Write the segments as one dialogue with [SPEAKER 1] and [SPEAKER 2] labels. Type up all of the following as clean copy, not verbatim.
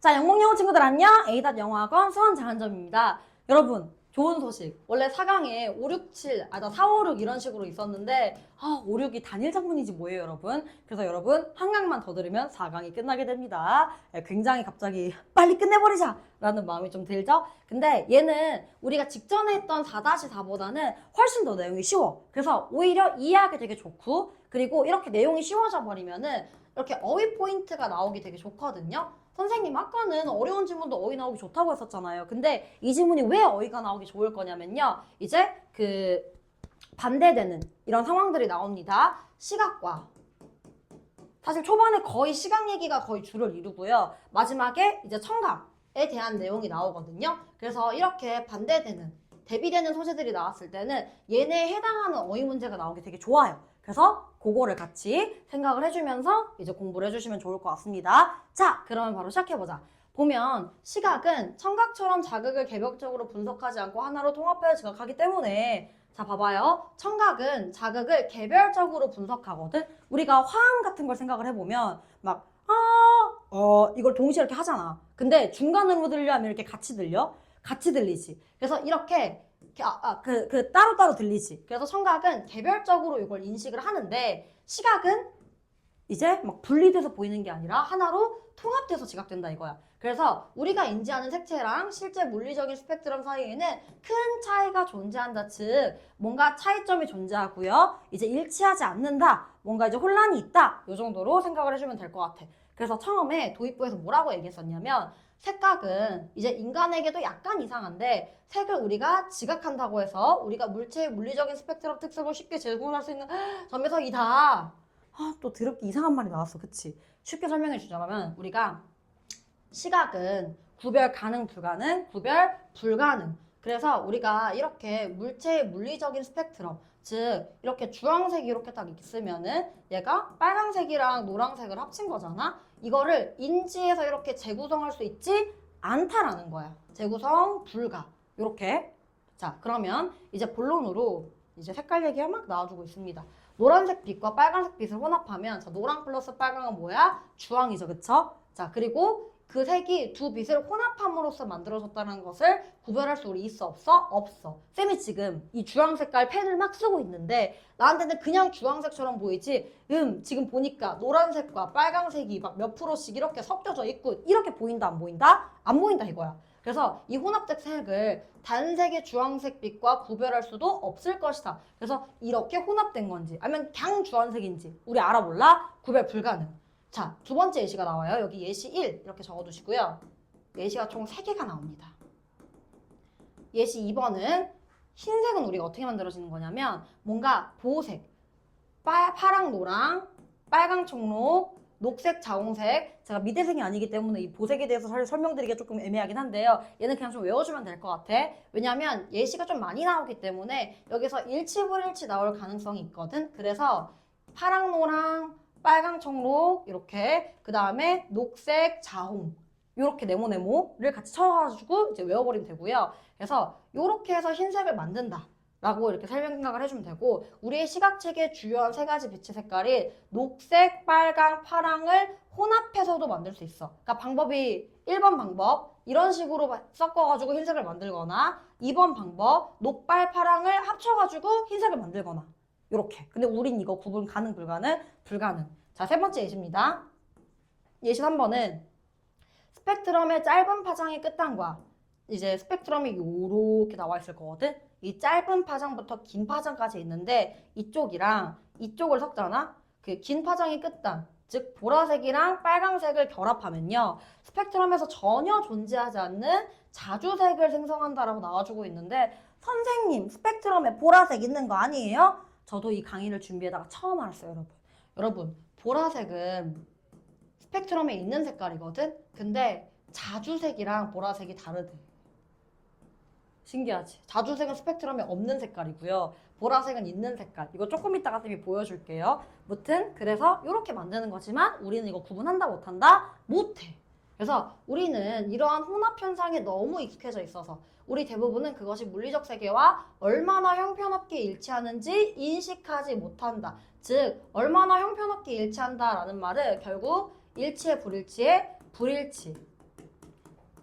[SPEAKER 1] 자, 영몽영어 친구들 안녕! A.영어학원 수원장한점입니다. 여러분, 좋은 소식. 원래 4강에 5, 6, 7, 4, 5, 6 이런 식으로 있었는데 5, 6이 단일 장문이지 뭐예요, 여러분? 그래서 여러분, 한 강만 더 들으면 4강이 끝나게 됩니다. 굉장히 갑자기 빨리 끝내버리자! 라는 마음이 좀 들죠? 근데 얘는 우리가 직전에 했던 4-4보다는 훨씬 더 내용이 쉬워. 그래서 오히려 이해하기 되게 좋고, 그리고 이렇게 내용이 쉬워져 버리면은 이렇게 어휘 포인트가 나오기 되게 좋거든요. 선생님 아까는 어려운 지문도 어휘 나오기 좋다고 했었잖아요. 근데 이 지문이 왜 어휘가 나오기 좋을 거냐면요. 이제 그 반대되는 이런 상황들이 나옵니다. 시각과 사실 초반에 거의 시각 얘기가 거의 주를 이루고요. 마지막에 이제 청각에 대한 내용이 나오거든요. 그래서 이렇게 반대되는 대비되는 소재들이 나왔을 때는 얘네에 해당하는 어휘 문제가 나오기 되게 좋아요. 그래서 그거를 같이 생각을 해주면서 이제 공부를 해주시면 좋을 것 같습니다. 자, 그러면 바로 시작해보자. 보면 시각은 청각처럼 자극을 개별적으로 분석하지 않고 하나로 통합해서 지각하기 때문에 자, 봐봐요. 청각은 자극을 개별적으로 분석하거든. 우리가 화음 같은 걸 생각을 해보면 막 이걸 동시에 이렇게 하잖아. 근데 중간으로 들려 하면 이렇게 같이 들려? 같이 들리지. 그래서 이렇게 따로따로 들리지. 그래서 청각은 개별적으로 이걸 인식을 하는데 시각은 이제 막 분리돼서 보이는 게 아니라 하나로 통합돼서 지각된다 이거야. 그래서 우리가 인지하는 색채랑 실제 물리적인 스펙트럼 사이에는 큰 차이가 존재한다. 즉 뭔가 차이점이 존재하고요. 이제 일치하지 않는다. 뭔가 이제 혼란이 있다. 이 정도로 생각을 해주면 될 것 같아. 그래서 처음에 도입부에서 뭐라고 얘기했었냐면 색각은 이제 인간에게도 약간 이상한데 색을 우리가 지각한다고 해서 우리가 물체의 물리적인 스펙트럼 특성을 쉽게 제공할 수 있는 점에서 이다. 또 더럽게 이상한 말이 나왔어. 그치? 쉽게 설명해 주자면 우리가 시각은 구별 가능 불가능, 구별 불가능. 그래서 우리가 이렇게 물체의 물리적인 스펙트럼 즉 이렇게 주황색이 이렇게 딱 있으면은 얘가 빨강색이랑 노란색을 합친 거잖아. 이거를 인지해서 이렇게 재구성할 수 있지 않다라는 거야. 재구성 불가. 이렇게. 자, 그러면 이제 본론으로 이제 색깔 얘기가 막 나와주고 있습니다. 노란색 빛과 빨간색 빛을 혼합하면 자, 노랑 플러스 빨강은 뭐야? 주황이죠. 그쵸? 자, 그리고 그 색이 두 빛을 혼합함으로써 만들어졌다는 것을 구별할 수 있어 없어? 없어. 쌤이 지금 이 주황 색깔 펜을 막 쓰고 있는데 나한테는 그냥 주황색처럼 보이지 지금 보니까 노란색과 빨강색이 막 몇 프로씩 이렇게 섞여져 있고 이렇게 보인다 안 보인다? 안 보인다 이거야. 그래서 이 혼합색 색을 단색의 주황색 빛과 구별할 수도 없을 것이다. 그래서 이렇게 혼합된 건지 아니면 그냥 주황색인지 우리 알아볼라? 구별 불가능. 자, 두 번째 예시가 나와요. 여기 예시 1 이렇게 적어두시고요. 예시가 총 3개가 나옵니다. 예시 2번은 흰색은 우리가 어떻게 만들어지는 거냐면 뭔가 보호색, 파랑, 노랑, 빨강, 청록, 녹색, 자홍색. 제가 미대생이 아니기 때문에 이 보색에 대해서 설명드리기가 조금 애매하긴 한데요. 얘는 그냥 좀 외워주면 될 것 같아. 왜냐면 예시가 좀 많이 나오기 때문에 여기서 일치불일치 나올 가능성이 있거든. 그래서 파랑, 노랑, 빨강, 청록 이렇게 그 다음에 녹색, 자홍 이렇게 네모네모를 같이 쳐가지고 이제 외워버리면 되고요. 그래서 이렇게 해서 흰색을 만든다. 라고 이렇게 생각을 해주면 되고 우리의 시각체계의 주요한 3가지 빛의 색깔이 녹색, 빨강, 파랑을 혼합해서도 만들 수 있어. 그러니까 방법이 1번 방법 이런 식으로 섞어가지고 흰색을 만들거나 2번 방법 녹빨, 파랑을 합쳐가지고 흰색을 만들거나 이렇게. 근데 우린 이거 구분 가능, 불가능? 불가능. 자, 3번째 예시입니다. 예시 3번은 스펙트럼의 짧은 파장의 끝단과 이제 스펙트럼이 요렇게 나와 있을 거거든? 이 짧은 파장부터 긴 파장까지 있는데 이쪽이랑 이쪽을 섞잖아? 그 긴 파장의 끝단, 즉 보라색이랑 빨강색을 결합하면요. 스펙트럼에서 전혀 존재하지 않는 자주색을 생성한다라고 나와주고 있는데 선생님, 스펙트럼에 보라색 있는 거 아니에요? 저도 이 강의를 준비하다가 처음 알았어요, 여러분. 여러분, 보라색은 스펙트럼에 있는 색깔이거든? 근데 자주색이랑 보라색이 다르대. 신기하지? 자주색은 스펙트럼에 없는 색깔이고요. 보라색은 있는 색깔. 이거 조금 이따가 쌤이 보여줄게요. 무튼 그래서 이렇게 만드는 거지만 우리는 이거 구분한다 못한다? 못해. 그래서 우리는 이러한 혼합 현상에 너무 익숙해져 있어서 우리 대부분은 그것이 물리적 세계와 얼마나 형편없게 일치하는지 인식하지 못한다. 즉 얼마나 형편없게 일치한다라는 말은 결국 일치의 불일치의 불일치.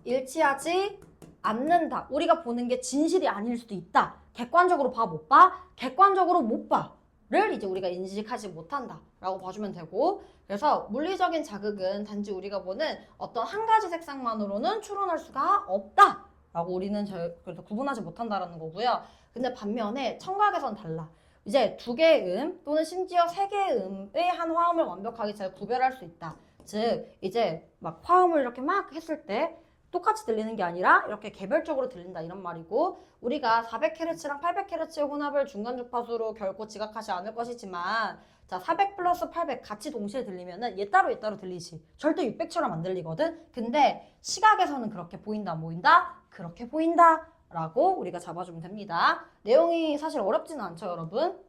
[SPEAKER 1] 일치하지 않는다. 우리가 보는 게 진실이 아닐 수도 있다. 객관적으로 봐, 못 봐? 객관적으로 못 봐. 를 이제 우리가 인식하지 못한다 라고 봐주면 되고, 그래서 물리적인 자극은 단지 우리가 보는 어떤 한 가지 색상만으로는 추론할 수가 없다 라고 우리는 그래서 구분하지 못한다라는 거고요. 근데 반면에 청각에선 달라. 이제 두 개의 또는 심지어 세 개의 음의 한 화음을 완벽하게 잘 구별할 수 있다. 즉 이제 막 화음을 이렇게 막 했을 때 똑같이 들리는 게 아니라 이렇게 개별적으로 들린다 이런 말이고, 우리가 400Hz랑 800Hz의 혼합을 중간 주파수로 결코 지각하지 않을 것이지만, 자 400 플러스 800 같이 동시에 들리면은 얘 따로 들리지. 절대 600처럼 안 들리거든. 근데 시각에서는 그렇게 보인다 안 보인다? 그렇게 보인다 라고 우리가 잡아주면 됩니다. 내용이 사실 어렵지는 않죠 여러분.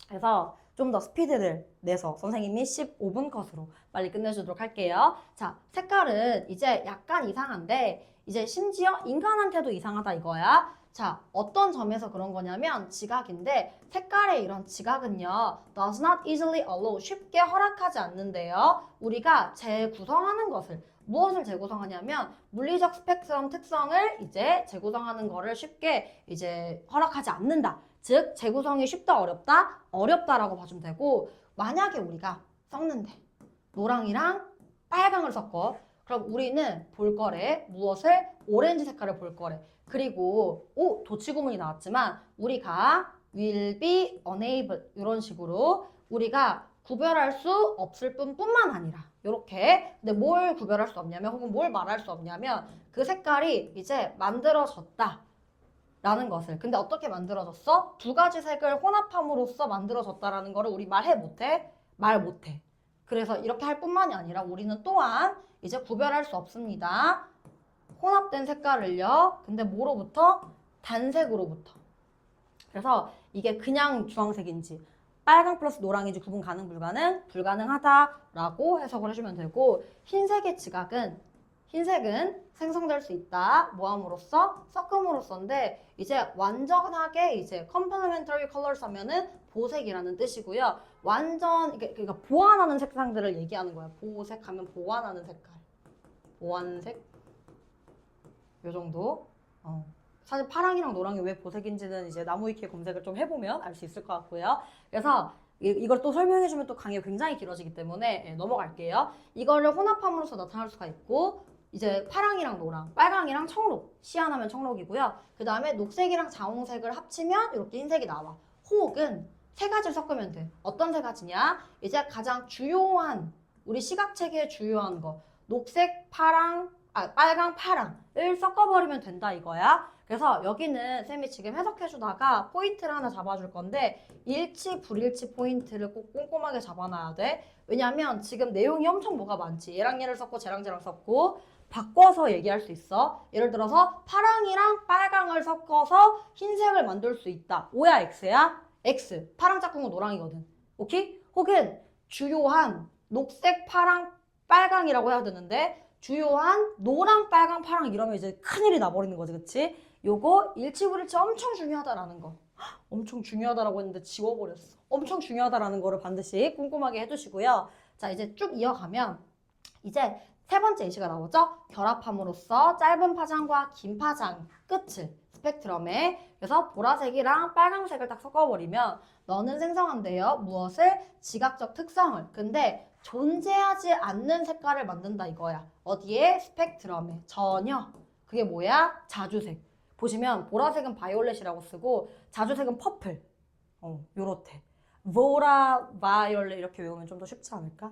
[SPEAKER 1] 그래서 좀 더 스피드를 내서 선생님이 15분 컷으로 빨리 끝내주도록 할게요. 자, 색깔은 이제 약간 이상한데 이제 심지어 인간한테도 이상하다 이거야. 자, 어떤 점에서 그런 거냐면 지각인데, 색깔의 이런 지각은요 does not easily allow, 쉽게 허락하지 않는데요. 우리가 재구성하는 것을, 무엇을 재구성하냐면 물리적 스펙트럼 특성을 이제 재구성하는 거를 쉽게 이제 허락하지 않는다. 즉 재구성이 쉽다 어렵다? 어렵다라고 봐주면 되고, 만약에 우리가 섞는데 노랑이랑 빨강을 섞어. 그럼 우리는 볼 거래. 무엇을? 오렌지 색깔을 볼 거래. 그리고 도치구문이 나왔지만 우리가 will be unable 이런 식으로 우리가 구별할 수 없을 뿐만 아니라 이렇게. 근데 뭘 구별할 수 없냐면, 혹은 뭘 말할 수 없냐면 그 색깔이 이제 만들어졌다 라는 것을. 근데 어떻게 만들어졌어? 두 가지 색을 혼합함으로써 만들어졌다라는 거를 우리 말해 못해? 말 못해. 그래서 이렇게 할 뿐만이 아니라 우리는 또한 이제 구별할 수 없습니다. 혼합된 색깔을요. 근데 뭐로부터? 단색으로부터. 그래서 이게 그냥 주황색인지 빨강 플러스 노랑인지 구분 가능 불가능하다라고 해석을 해주면 되고, 흰색의 지각은, 흰색은 생성될 수 있다. 뭐함으로써? 섞음으로써인데 이제 완전하게 이제 complementary colors 하면은 보색이라는 뜻이고요. 완전 그러니까 보완하는 색상들을 얘기하는 거야. 보색하면 보완하는 색깔. 보완색. 요 정도. 사실 파랑이랑 노랑이 왜 보색인지는 이제 나무위키에 검색을 좀 해보면 알 수 있을 것 같고요. 그래서 이걸 또 설명해주면 또 강의가 굉장히 길어지기 때문에 넘어갈게요. 이거를 혼합함으로써 나타날 수가 있고, 이제 파랑이랑 노랑, 빨강이랑 청록, 시안하면 청록이고요. 그 다음에 녹색이랑 자홍색을 합치면 이렇게 흰색이 나와. 혹은 세 가지를 섞으면 돼. 어떤 세 가지냐? 이제 가장 주요한, 우리 시각체계의 주요한 거, 녹색, 파랑, 빨강, 파랑을 섞어버리면 된다 이거야. 그래서 여기는 쌤이 지금 해석해주다가 포인트를 하나 잡아줄 건데, 일치, 불일치 포인트를 꼭 꼼꼼하게 잡아놔야 돼. 왜냐면 지금 내용이 엄청 뭐가 많지. 얘랑 얘를 섞고 쟤랑 쟤랑 섞고 바꿔서 얘기할 수 있어. 예를 들어서 파랑이랑 빨강을 섞어서 흰색을 만들 수 있다. O야 X야? X. 파랑 짝꿍은 노랑이거든. 오케이? 혹은 주요한 녹색, 파랑, 빨강이라고 해야 되는데 주요한 노랑, 빨강, 파랑 이러면 이제 큰일이 나버리는 거지. 그치? 요거 일치불일치 엄청 중요하다라는 거. 엄청 중요하다라고 했는데 지워버렸어. 엄청 중요하다라는 거를 반드시 꼼꼼하게 해주시고요. 자, 이제 쭉 이어가면 이제 세 번째 예시가 나오죠? 결합함으로써 짧은 파장과 긴 파장 끝을 스펙트럼에, 그래서 보라색이랑 빨강색을 딱 섞어버리면 너는 생성한대요. 무엇을? 지각적 특성을. 근데 존재하지 않는 색깔을 만든다 이거야. 어디에? 스펙트럼에. 전혀. 그게 뭐야? 자주색. 보시면 보라색은 바이올렛이라고 쓰고 자주색은 퍼플. 요렇대. 보라, 바이올렛 이렇게 외우면 좀 더 쉽지 않을까?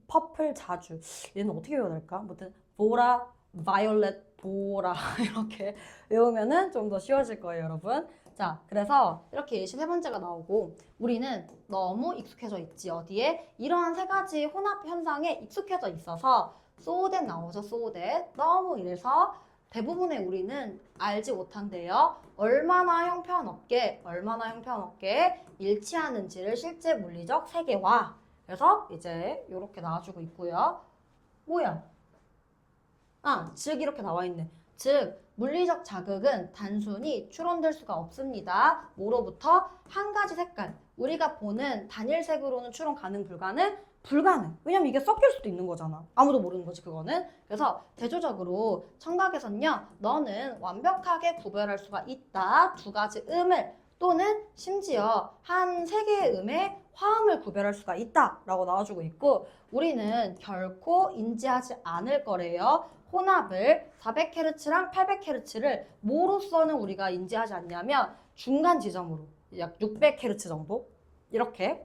[SPEAKER 1] 퍼플, 자주. 얘는 어떻게 외워야 될까? 아무튼 보라, 바이올렛, 보라 이렇게 외우면은 좀 더 쉬워질 거예요, 여러분. 자, 그래서 이렇게 예시 세 번째가 나오고, 우리는 너무 익숙해져 있지. 어디에? 이러한 세 가지 혼합 현상에 익숙해져 있어서 so that 나오죠, so that. 너무 이래서 대부분의 우리는 알지 못한대요. 얼마나 형편없게 일치하는지를 실제 물리적 세계와. 그래서 이제 이렇게 나와주고 있고요. 뭐야? 즉 이렇게 나와 있네. 즉 물리적 자극은 단순히 추론될 수가 없습니다. 뭐로부터? 한 가지 색깔. 우리가 보는 단일색으로는 추론 가능 불가능? 불가능. 왜냐면 이게 섞일 수도 있는 거잖아. 아무도 모르는 거지, 그거는. 그래서 대조적으로 청각에서는요, 너는 완벽하게 구별할 수가 있다. 두 가지 음을 또는 심지어 한 세 개의 음의 화음을 구별할 수가 있다. 라고 나와주고 있고, 우리는 결코 인지하지 않을 거래요. 혼합을 400Hz랑 800Hz를 뭐로서는 우리가 인지하지 않냐면 중간 지점으로 약 600Hz 정도 이렇게.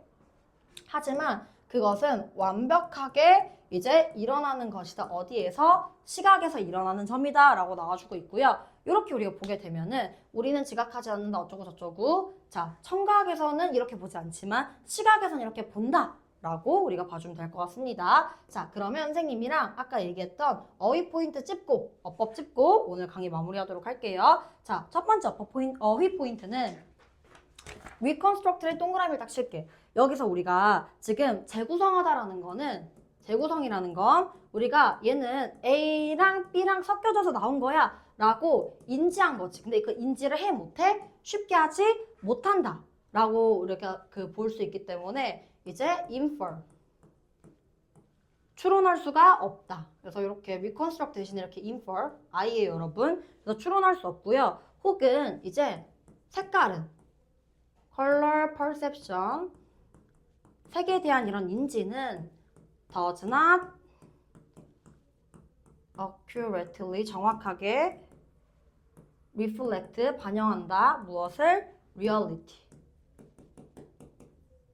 [SPEAKER 1] 하지만 그것은 완벽하게 이제 일어나는 것이다. 어디에서? 시각에서 일어나는 점이다 라고 나와주고 있고요. 이렇게 우리가 보게 되면은 우리는 지각하지 않는다 어쩌고 저쩌고, 자, 청각에서는 이렇게 보지 않지만 시각에서는 이렇게 본다 라고 우리가 봐주면 될 것 같습니다. 자, 그러면 선생님이랑 아까 얘기했던 어휘 포인트 찝고 어법 찝고 오늘 강의 마무리하도록 할게요. 자, 첫 번째 어휘 포인트는 reconstruct를 동그라미를 딱 칠게. 여기서 우리가 지금 재구성하다라는 거는, 재구성이라는 건 우리가 얘는 A랑 B랑 섞여져서 나온 거야 라고 인지한 거지. 근데 그 인지를 해 못해? 쉽게 하지 못한다 라고 우리가 볼 수 있기 때문에 이제 infer, 추론할 수가 없다. 그래서 이렇게 reconstruct 대신에 이렇게 infer, I예요 여러분. 그래서 추론할 수 없고요. 혹은 이제 색깔은 color perception, 색에 대한 이런 인지는 does not accurately, 정확하게 reflect, 반영한다. 무엇을? reality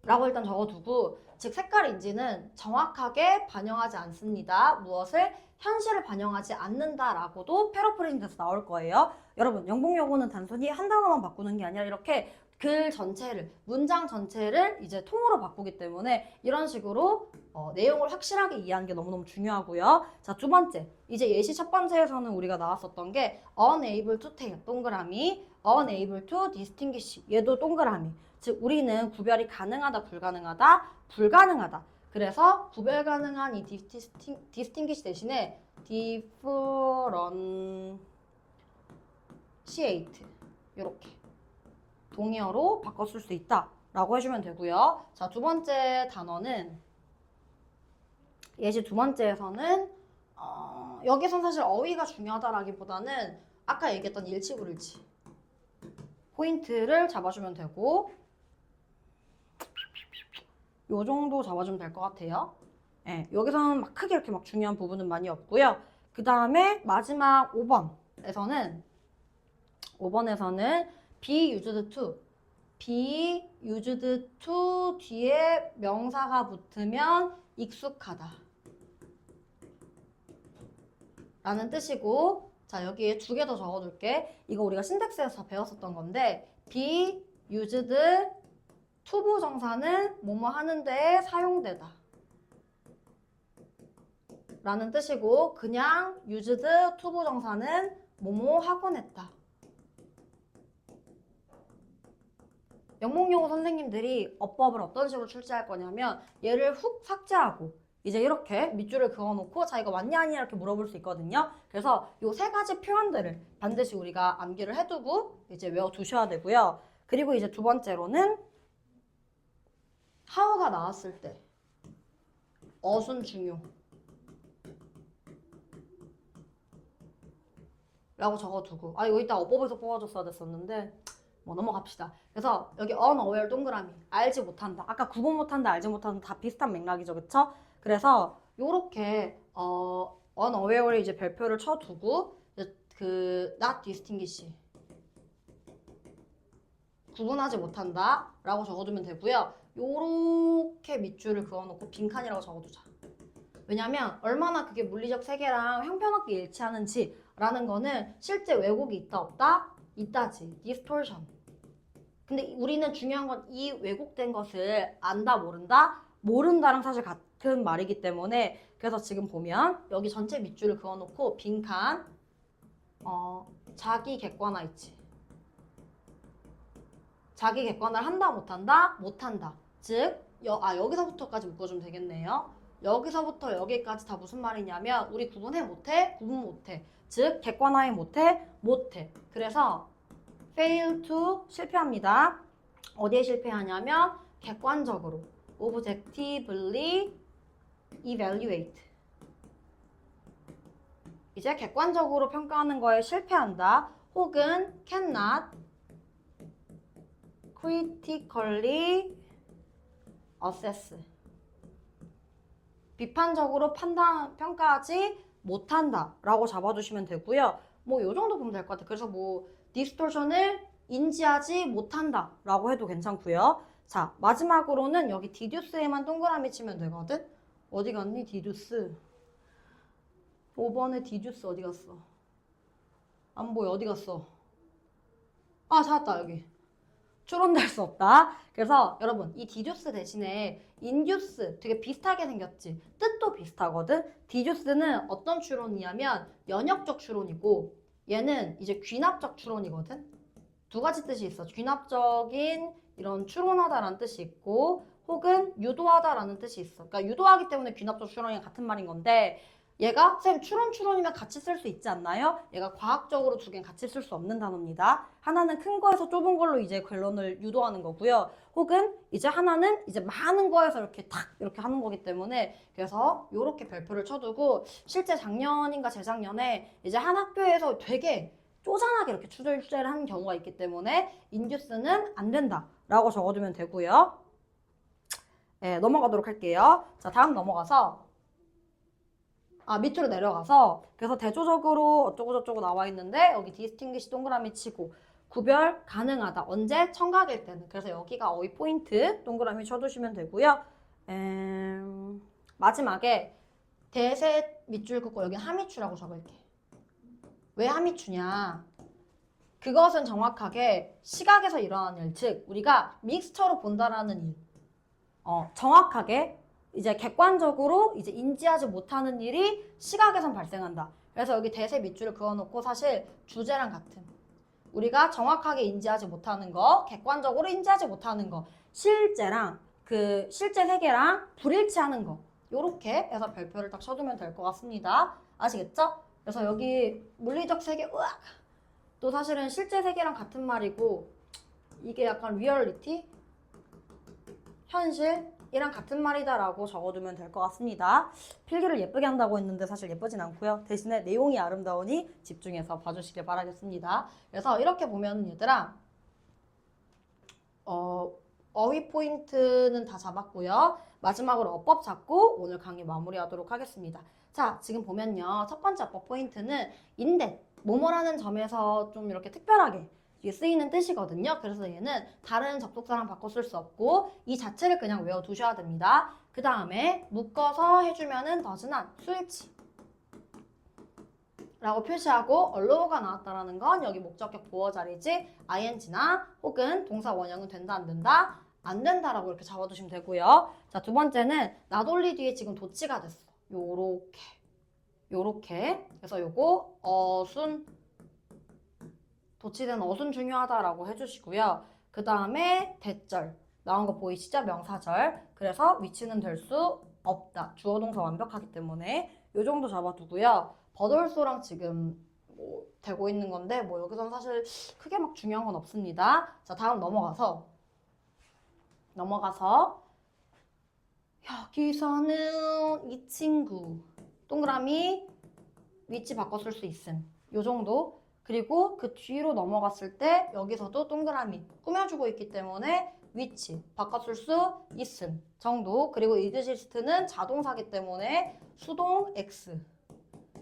[SPEAKER 1] 라고 일단 적어두고, 즉 색깔 인지는 정확하게 반영하지 않습니다. 무엇을? 현실을 반영하지 않는다 라고도 패러프레이징돼서 나올 거예요. 여러분, 영봉여고는 단순히 한 단어만 바꾸는 게 아니라 이렇게 글 전체를, 문장 전체를 이제 통으로 바꾸기 때문에 이런 식으로 내용을 확실하게 이해하는 게 너무너무 중요하고요. 자, 두 번째, 이제 예시 첫 번째에서는 우리가 나왔었던 게 unable to tell, 동그라미, unable to distinguish, 얘도 동그라미. 즉 우리는 구별이 가능하다, 불가능하다, 불가능하다. 그래서 구별 가능한 이 distinguish 대신에 differentiate, 이렇게 동의어로 바꿨을 수 있다 라고 해주면 되고요. 자, 두 번째 단어는, 예시 두 번째에서는 여기선 사실 어휘가 중요하다라기보다는 아까 얘기했던 일치불일치 포인트를 잡아주면 되고, 요 정도 잡아주면 될 것 같아요. 예, 여기서는 막 크게 이렇게 막 중요한 부분은 많이 없고요. 그 다음에 마지막 5번에서는 be used to, be used to 뒤에 명사가 붙으면 익숙하다 라는 뜻이고, 자, 여기에 두 개 더 적어둘게. 이거 우리가 신텍스에서 배웠었던 건데, be used to 부정사는 뭐뭐 하는데 사용되다 라는 뜻이고, 그냥 used to 부정사는 뭐뭐 하곤 했다. 영문용어 선생님들이 어법을 어떤 식으로 출제할 거냐면, 얘를 훅 삭제하고 이제 이렇게 밑줄을 그어놓고 자, 이거 맞냐 아니냐 이렇게 물어볼 수 있거든요. 그래서 요 세 가지 표현들을 반드시 우리가 암기를 해두고 이제 외워두셔야 되고요. 그리고 이제 두 번째로는 how가 나왔을 때 어순 중요 라고 적어두고, 아, 이거 이따 어법에서 뽑아줬어야 됐었는데 뭐 넘어갑시다. 그래서 여기 unaware 동그라미, 알지 못한다. 아까 구분 못한다, 알지 못한다 다 비슷한 맥락이죠, 그쵸? 그래서 요렇게 unaware에 이제 별표를 쳐두고 not distinguish, 구분하지 못한다 라고 적어두면 되고요. 요렇게 밑줄을 그어놓고 빈칸이라고 적어두자. 왜냐면 얼마나 그게 물리적 세계랑 형편없게 일치하는지 라는 거는 실제 왜곡이 있다 없다? 있다지. distortion. 근데 우리는 중요한 건 이 왜곡된 것을 안다 모른다? 모른다랑 사실 같은 말이기 때문에, 그래서 지금 보면 여기 전체 밑줄을 그어놓고 빈칸, 자기 객관화 있지. 자기 객관화를 한다 못한다? 못한다. 즉 여기서부터까지 묶어주면 되겠네요. 여기서부터 여기까지 다 무슨 말이냐면 우리 구분해 못해? 구분 못해. 즉 객관화해 못해? 못해. 그래서 fail to, 실패합니다. 어디에 실패하냐면 객관적으로 objectively evaluate. 이제 객관적으로 평가하는 거에 실패한다. 혹은 cannot critically assess. 비판적으로 평가하지 못한다 라고 잡아주시면 되고요. 뭐 요 정도 보면 될 것 같아요. 그래서 뭐 distortion을 인지하지 못한다 라고 해도 괜찮고요. 자, 마지막으로는 여기 deduce에만 동그라미 치면 되거든. 어디 갔니? deduce. 5번에 deduce 어디 갔어? 안 보여. 어디 갔어? 아, 찾았다. 여기. 추론될 수 없다. 그래서 여러분 이 디듀스 대신에 인듀스 되게 비슷하게 생겼지. 뜻도 비슷하거든. 디듀스는 어떤 추론이냐면 연역적 추론이고 얘는 이제 귀납적 추론이거든. 두 가지 뜻이 있어. 귀납적인 이런 추론하다라는 뜻이 있고 혹은 유도하다라는 뜻이 있어. 그러니까 유도하기 때문에 귀납적 추론이랑 같은 말인 건데 얘가 쌤 추론이면 같이 쓸 수 있지 않나요? 얘가 과학적으로 두 개는 같이 쓸 수 없는 단어입니다. 하나는 큰 거에서 좁은 걸로 이제 결론을 유도하는 거고요. 혹은 이제 하나는 이제 많은 거에서 이렇게 탁 이렇게 하는 거기 때문에 그래서 이렇게 별표를 쳐두고 실제 작년인가 재작년에 이제 한 학교에서 되게 쪼잔하게 이렇게 추절추절을 하는 경우가 있기 때문에 인듀스는 안 된다 라고 적어두면 되고요. 네, 넘어가도록 할게요. 자, 다음 넘어가서 밑으로 내려가서 그래서 대조적으로 어쩌고저쩌고 나와 있는데 여기 distinguish 동그라미 치고 구별 가능하다. 언제? 청각일 때는. 그래서 여기가 어휘 포인트 동그라미 쳐두시면 되고요. 마지막에 대세 밑줄 긋고 여기 하미추라고 적을게. 왜 하미추냐? 그것은 정확하게 시각에서 일어나는 일, 즉 우리가 믹스처로 본다라는 일. 정확하게 이제 객관적으로 이제 인지하지 못하는 일이 시각에선 발생한다. 그래서 여기 대세 밑줄을 그어놓고 사실 주제랑 같은 우리가 정확하게 인지하지 못하는 거, 객관적으로 인지하지 못하는 거, 실제랑 그 실제 세계랑 불일치하는 거 요렇게 해서 별표를 딱 쳐두면 될 것 같습니다. 아시겠죠? 그래서 여기 물리적 세계 으악! 또 사실은 실제 세계랑 같은 말이고 이게 약간 리얼리티? 현실? 이랑 같은 말이다라고 적어두면 될 것 같습니다. 필기를 예쁘게 한다고 했는데 사실 예쁘진 않고요. 대신에 내용이 아름다우니 집중해서 봐주시길 바라겠습니다. 그래서 이렇게 보면 얘들아 어휘 포인트는 다 잡았고요. 마지막으로 어법 잡고 오늘 강의 마무리하도록 하겠습니다. 자, 지금 보면요. 첫 번째 어법 포인트는 인데 뭐뭐라는 점에서 좀 이렇게 특별하게 쓰이는 뜻이거든요. 그래서 얘는 다른 접속사랑 바꿔 쓸 수 없고 이 자체를 그냥 외워두셔야 됩니다. 그 다음에 묶어서 해주면은 더즈난 수일치 라고 표시하고 alow가 나왔다라는 건 여기 목적격 보어 자리지 ing나 혹은 동사 원형은 된다 안 된다? 안 된다라고 이렇게 잡아두시면 되고요. 자, 두 번째는 not only 뒤에 지금 도치가 됐어. 요렇게 그래서 요거 도치된 어순 중요하다라고 해주시고요. 그 다음에 대절 나온 거 보이시죠? 명사절. 그래서 위치는 될 수 없다. 주어 동사 완벽하기 때문에 요 정도 잡아두고요. 버돌소랑 지금 뭐 되고 있는 건데 뭐 여기서는 사실 크게 막 중요한 건 없습니다. 자, 다음 넘어가서 여기서는 이 친구 동그라미 위치 바꿔 쓸 수 있음. 요 정도. 그리고 그 뒤로 넘어갔을 때 여기서도 동그라미 꾸며주고 있기 때문에 위치 바꿔줄 수 있음 정도. 그리고 exist는 자동사기 때문에 수동 X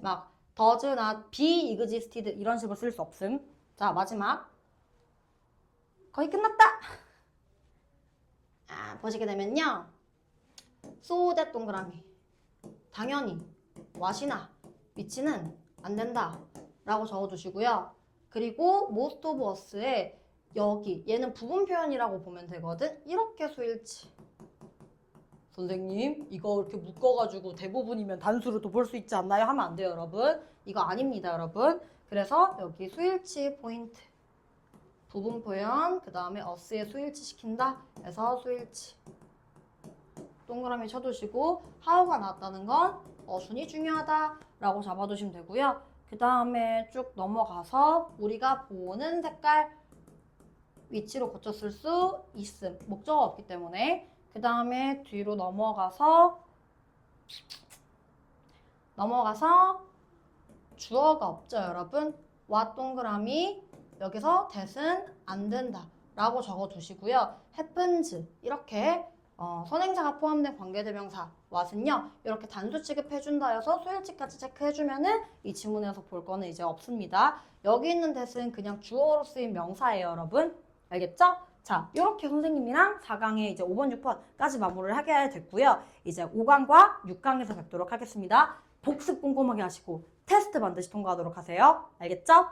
[SPEAKER 1] 막 does not be existed 이런 식으로 쓸 수 없음. 자, 마지막 거의 끝났다. 보시게 되면요. so that 동그라미 당연히 what이나 위치는 안 된다 라고 적어주시고요. 그리고 most of us에 여기 얘는 부분 표현이라고 보면 되거든. 이렇게 수일치. 선생님 이거 이렇게 묶어가지고 대부분이면 단수로도 볼 수 있지 않나요? 하면 안 돼요 여러분. 이거 아닙니다 여러분. 그래서 여기 수일치 포인트 부분 표현 그 다음에 us에 수일치 시킨다 해서 수일치 동그라미 쳐두시고 how가 나왔다는 건 어순이 중요하다 라고 잡아두시면 되고요. 그 다음에 쭉 넘어가서 우리가 보는 색깔 위치로 고쳤을 수 있음. 목적어 없기 때문에. 그 다음에 뒤로 넘어가서 넘어가서 주어가 없죠, 여러분? what 동그라미 여기서 that은 안 된다 라고 적어두시고요. happens 이렇게 선행사가 포함된 관계대명사 what은요 이렇게 단수 취급해준다여서 소일치까지 체크해주면은 이 지문에서 볼 거는 이제 없습니다. 여기 있는 that은 그냥 주어로 쓰인 명사예요, 여러분. 알겠죠? 자, 이렇게 선생님이랑 4강에 이제 5번, 6번까지 마무리를 하게 됐고요. 이제 5강과 6강에서 뵙도록 하겠습니다. 복습 꼼꼼하게 하시고 테스트 반드시 통과하도록 하세요. 알겠죠?